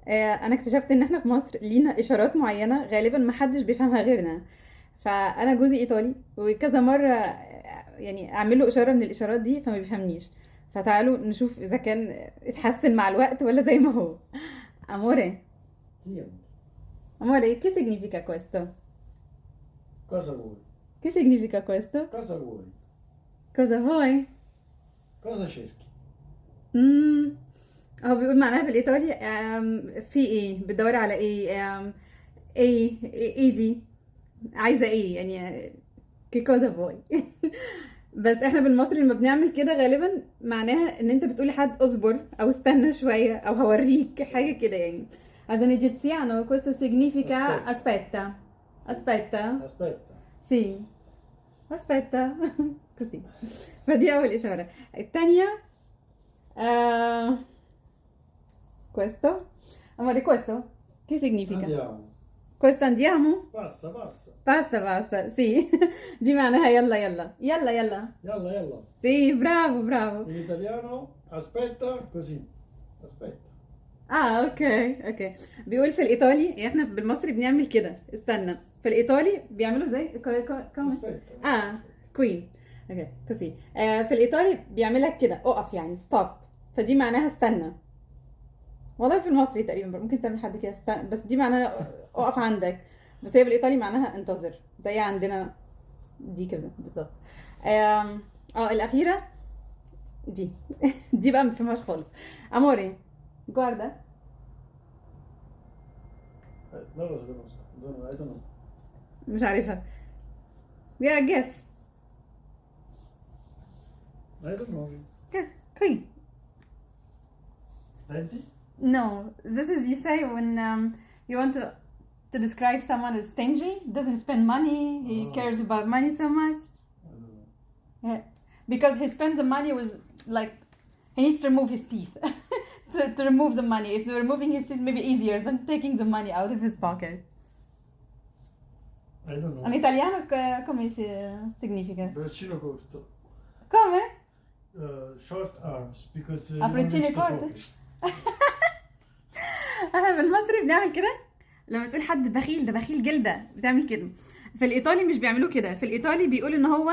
انا اكتشفت ان احنا في مصر لينا اشارات معينه غالبا ما حدش بيفهمها غيرنا. فانا جوزي ايطالي وكذا مره يعني اعمل له اشاره من الاشارات دي فما بيفهمنيش. فتعالوا نشوف اذا كان اتحسن مع الوقت ولا زي ما هو. اموري. Sì, amore. Amore, che significa questo? Cosa vuoi? Che significa questo? Cosa vuoi? Cosa vuoi? Cosa cerchi? امم هو بيقول معناها بالايطالي في ايه بتدوري على ايه ايه دي عايزه ايه يعني كي كوزا فوي. بس احنا بالمصري لما بنعمل كده غالبا معناها ان انت بتقول لحد اصبر او استنى شويه او هوريك حاجه كده يعني. Ad un egiziano questo significa Aspetta. aspetta. Sì. Aspetta. Aspetta. Sì. Aspetta. così. فدي اول اشاره. التانية آه... questo. Amore, questo? Che significa? Andiamo. Questo andiamo? Passa, passa. Basta, basta, sì. دي معناها يلا يلا يلا يلا. Yalla, yalla. Sì, bravo, bravo. In italiano, aspetta così. Aspetta. اه اوكي اوكي. بيقول في الايطالي يعني احنا بالمصري بنعمل كده استنى. في الايطالي بيعملوا زي Aspetta. اه كوين. اوكي كوسي. في الايطالي بيعملك كده اقف يعني ستوب. فدي معناها استنى. والله في المصري تقريبا ممكن تعمل حد كده استنى بس دي معناها اقف عندك. بس هي بالايطالي معناها انتظر زي عندنا دي كده بالظبط. الاخيره دي. دي بقى ما بفهمهاش خالص. اموري جواردا. Non lo so, conosco. I don't know. مش عارفها. Yeah, I guess. I don't know. Good. Queen. Senti? No, this is you say when you want to describe someone as stingy, doesn't spend money, he Oh. cares about money so much. I don't know. Yeah. Because he spends the money with like he needs to remove his teeth. to remove the money. It's removing his teeth maybe easier than taking the money out of his pocket. I don't know. In italiano come significa? Braccino corto. Come? Short arms because you Apprezzini don't reach the corte. pocket. احنا بالمصري بنعمل كده. لما تقول حد بخيل ده بخيل جلده بتعمل كده. في الايطالي مش بيعملوا كده. في الايطالي بيقول ان هو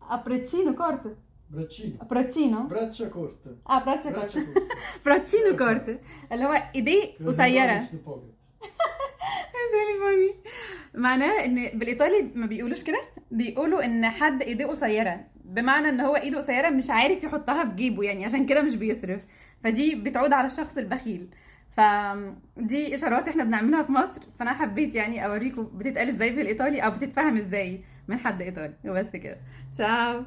ابريتشينو كورت. Braccino. ابريتشينو. Braccia corte. براتشا Braccia كورت. corte. براتشينو كورت اللي هو ايديه Because you don't قصيره. reach the pocket. really funny. معناه ان بالايطالي ما بيقولوش كده. بيقولوا ان حد ايديه قصيره بمعنى ان هو ايده قصيره مش عارف يحطها في جيبه يعني عشان كده مش بيصرف. فدي بتعود على الشخص البخيل. فدي اشارات احنا بنعملها في مصر. فانا حبيت يعني اوريكم بتتقال ازاي في الايطالي او بتتفهم ازاي من حد ايطالي وبس كده. تشاو.